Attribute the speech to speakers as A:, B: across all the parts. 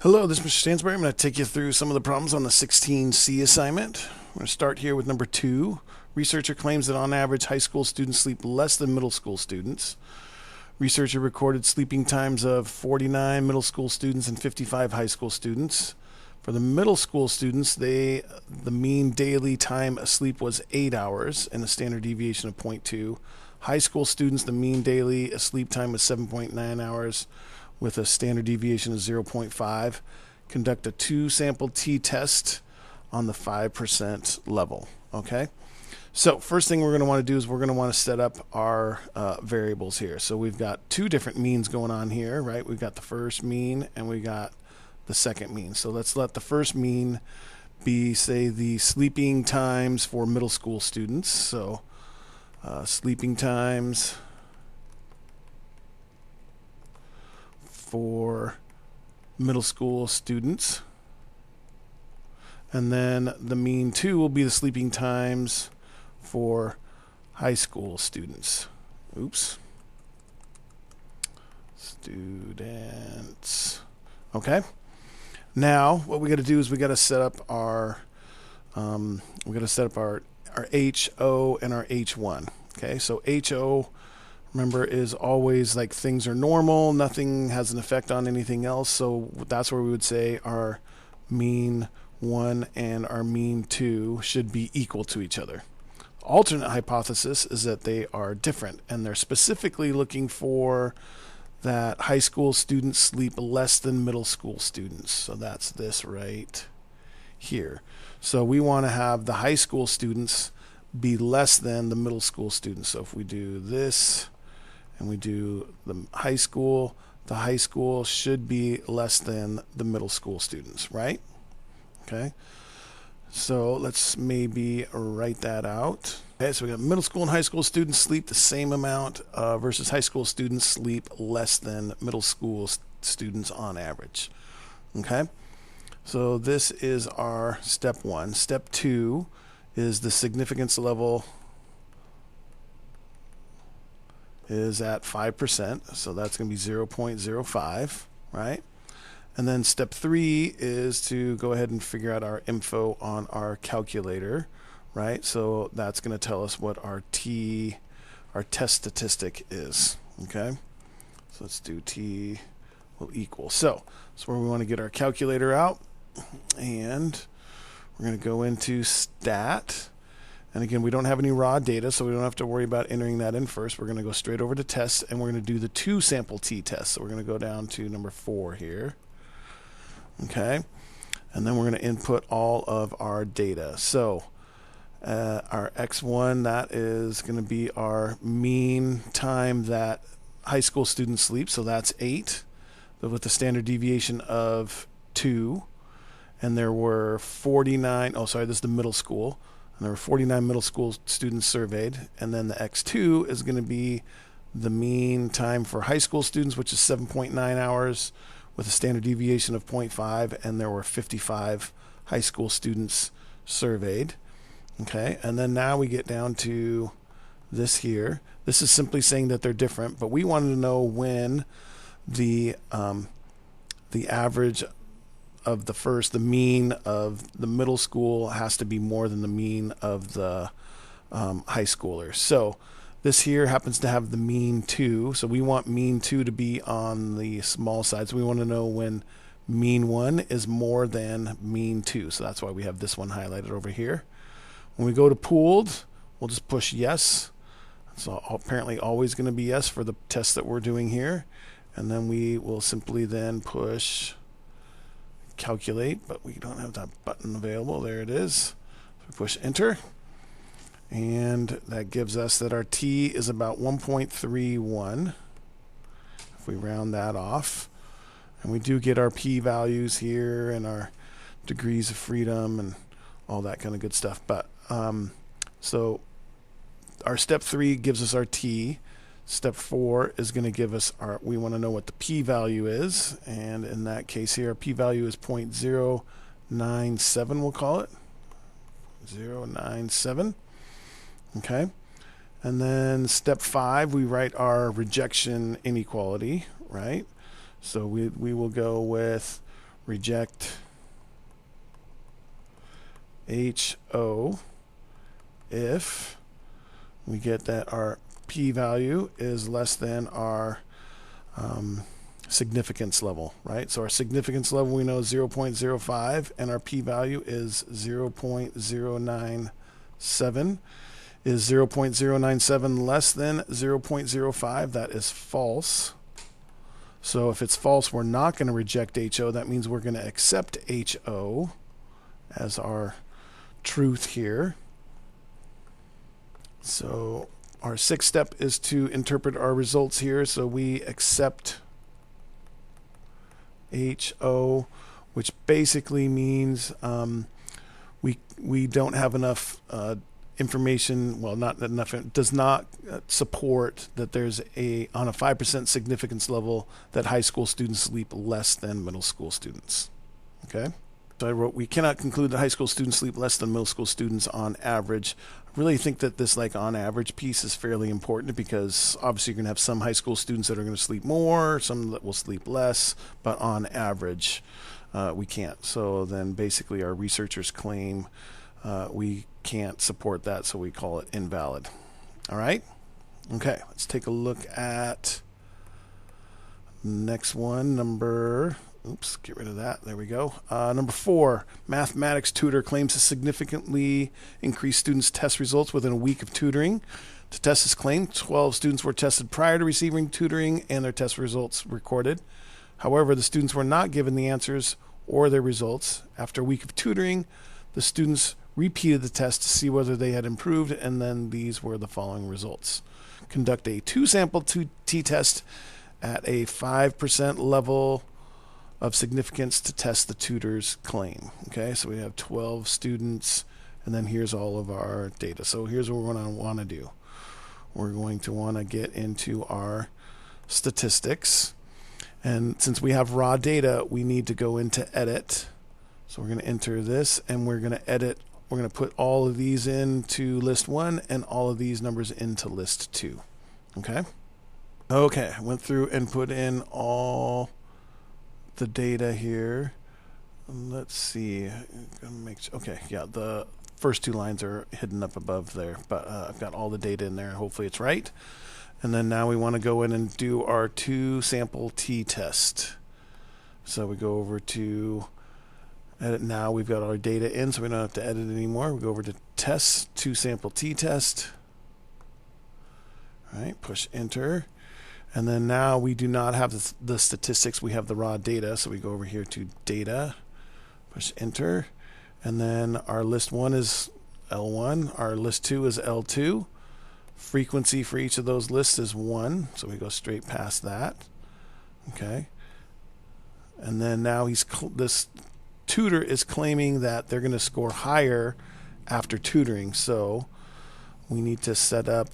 A: Hello, this is Mr. Stansbury. I'm going to take you through some of the problems on the 16C assignment. I'm going to start here with number 2. Researcher claims that on average high school students sleep less than middle school students. Researcher recorded sleeping times of 49 middle school students and 55 high school students. For the middle school students, the mean daily time asleep was 8 hours and a standard deviation of 0.2. High school students, the mean daily sleep time was 7.9 hours with a standard deviation of 0.5. Conduct a 2-sample t-test on the 5% level. Okay? So first thing we're going to want to do is we're going to want to set up our variables here. So we've got two different means going on here, right? We've got the first mean and we got the second mean. So let's let the first mean be, say, the sleeping times for middle school students. So sleeping times for middle school students. And then the mean 2 will be the sleeping times for high school students. Oops. Students. Okay. Now what we got to do is we got to set up our HO and our H1. Okay, so HO, remember, is always like things are normal, nothing has an effect on anything else. So that's where we would say our mean 1 and our mean 2 should be equal to each other. Alternate hypothesis is that they are different, and they're specifically looking for that high school students sleep less than middle school students. So that's this right here. So we want to have the high school students be less than the middle school students. So if we do this and we do the high school should be less than the middle school students, right? Okay. So let's maybe write that out. Okay, so we got middle school and high school students sleep the same amount versus high school students sleep less than middle school students on average. Okay, so this is our step 1. Step 2 is the significance level is at 5%, so that's going to be 0.05, right? And then step 3 is to go ahead and figure out our info on our calculator, right? So that's going to tell us what our test statistic is, okay? So let's do T will equal. So that's where we want to get our calculator out, and we're going to go into stat. And again, we don't have any raw data, so we don't have to worry about entering that in first. We're going to go straight over to tests, and we're going to do the 2-sample t-test. So we're going to go down to number 4 here. Okay, and then we're going to input all of our data. So our X1, that is going to be our mean time that high school students sleep. So that's 8, but with a standard deviation of 2. And there were 49, this is the middle school. And there were 49 middle school students surveyed. And then the X2 is going to be the mean time for high school students, which is 7.9 hours with a standard deviation of 0.5. And there were 55 high school students surveyed. Okay, and then now we get down to this here. This is simply saying that they're different, but we wanted to know when the average of the mean of the middle school has to be more than the mean of the high schoolers. So this here happens to have the mean 2, so we want mean 2 to be on the small side. So we want to know when mean 1 is more than mean 2. So that's why we have this one highlighted over here. When we go to pooled, we'll just push yes. So apparently always going to be yes for the test that we're doing here. And then we will simply then push calculate, but we don't have that button available. There it is. So we push enter. And that gives us that our T is about 1.31. If we round that off. And we do get our P values here and our degrees of freedom and all that kind of good stuff. But so our step 3 gives us our T. Step 4 is going to give us we want to know what the P value is. And in that case here, our P value is 0.097, we'll call it. 0.097. Okay. And then step 5, we write our rejection inequality, right? So we will go with reject HO if we get that our p-value is less than our significance level, right? So our significance level we know is 0.05 and our p-value is 0.097. Is 0.097 less than 0.05? That is false. So if it's false, we're not going to reject HO. That means we're going to accept HO as our truth here. So our sixth step is to interpret our results here. So we accept HO, which basically means we don't have enough information, well, not enough, it does not support that there's on a 5% significance level that high school students sleep less than middle school students. Okay? So I wrote, we cannot conclude that high school students sleep less than middle school students on average. I really think that this on average piece is fairly important because obviously you're going to have some high school students that are going to sleep more, some that will sleep less, but on average we can't. So then basically our researchers claim we can't support that, so we call it invalid. All right? Okay, let's take a look at next one, oops, get rid of that. There we go. Number 4, mathematics tutor claims to significantly increase students' test results within a week of tutoring. To test this claim, 12 students were tested prior to receiving tutoring and their test results recorded. However, the students were not given the answers or their results. After a week of tutoring, the students repeated the test to see whether they had improved, and then these were the following results. Conduct a 2-sample t-test at a 5% level of significance to test the tutor's claim. Okay, so we have 12 students, and then here's all of our data. So here's what we're going to want to do. We're going to want to get into our statistics, and since we have raw data, we need to go into edit. So we're going to enter this, and we're going to edit. We're going to put all of these into list 1 and all of these numbers into list 2. Okay? Okay, I went through and put in all the data here. Let's see. Okay, yeah, the first 2 lines are hidden up above there, but I've got all the data in there. Hopefully it's right. And then now we want to go in and do our 2-sample t-test. So we go over to edit now. We've got our data in, so we don't have to edit anymore. We go over to test, 2-sample t-test. All right, push enter. And then now we do not have the statistics. We have the raw data. So we go over here to data, push enter. And then our list 1 is L1. Our list 2 is L2. Frequency for each of those lists is 1. So we go straight past that. Okay. And then now this tutor is claiming that they're going to score higher after tutoring. So we need to set up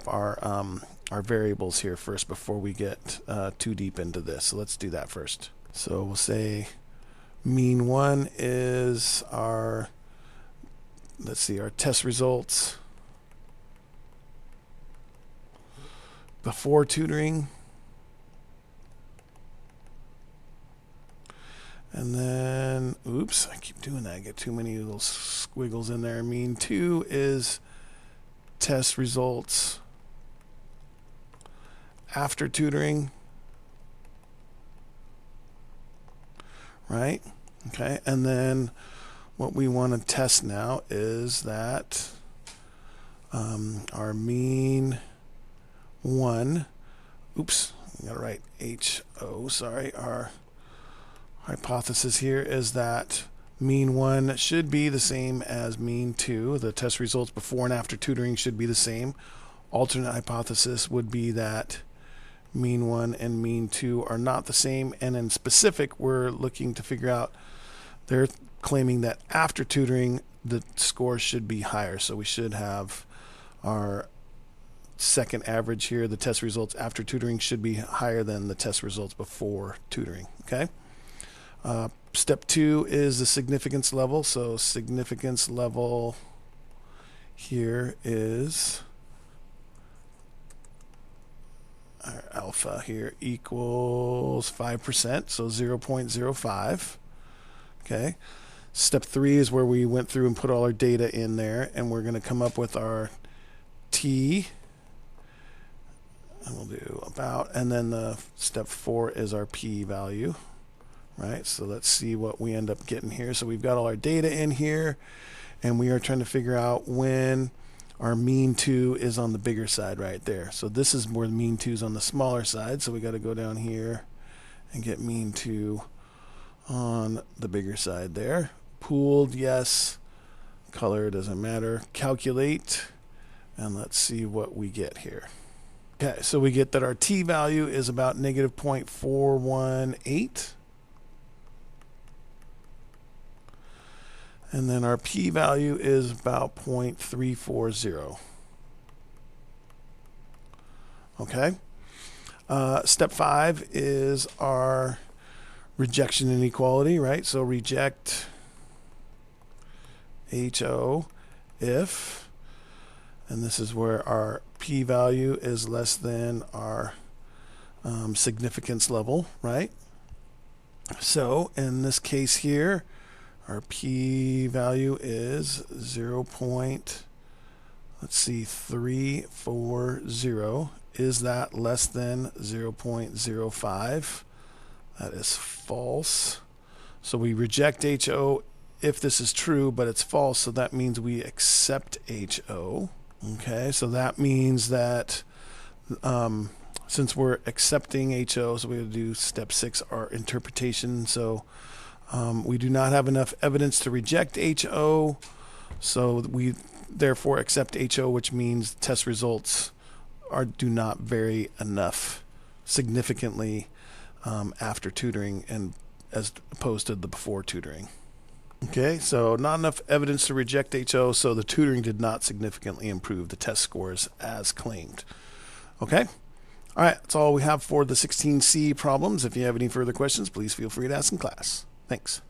A: our variables here first before we get too deep into this. So let's do that first. So we'll say mean 1 is our test results before tutoring. And then, oops, I keep doing that. I get too many little squiggles in there. Mean 2 is test results after tutoring. Right? Okay. And then what we want to test now is that our mean 1, oops, I got to write HO, sorry, our hypothesis here is that mean 1 should be the same as mean 2. The test results before and after tutoring should be the same. Alternate hypothesis would be that mean 1 and mean 2 are not the same, and in specific we're looking to figure out, they're claiming that after tutoring the score should be higher. So we should have our second average here. The test results after tutoring should be higher than the test results before tutoring. Okay. Step 2 is the significance level. So significance level here is our alpha here equals 5%, so 0.05. Okay. Step 3 is where we went through and put all our data in there, and we're going to come up with our t, and we'll do about, and then the step 4 is our p value, right? So let's see what we end up getting here. So we've got all our data in here, and we are trying to figure out when our mean 2 is on the bigger side right there. So this is where the mean 2 is on the smaller side, so we got to go down here and get mean 2 on the bigger side there. Pooled, yes. Color doesn't matter. Calculate, and let's see what we get here. Okay, so we get that our t value is about negative 0.418. And then our p value is about 0.340. Okay. Step 5 is our rejection inequality, right? So reject HO if, and this is where our p value is less than our significance level, right? So in this case here, our p value is 0.340. Is that less than 0.05? That is false. So we reject HO if this is true, but it's false, so that means we accept HO. Okay, so that means that since we're accepting HO, so we have to do step 6, our interpretation. So we do not have enough evidence to reject HO, so we therefore accept HO, which means test results do not vary enough significantly after tutoring and as opposed to the before tutoring. Okay, so not enough evidence to reject HO, so the tutoring did not significantly improve the test scores as claimed. Okay, all right, that's all we have for the 16C problems. If you have any further questions, please feel free to ask in class. Thanks.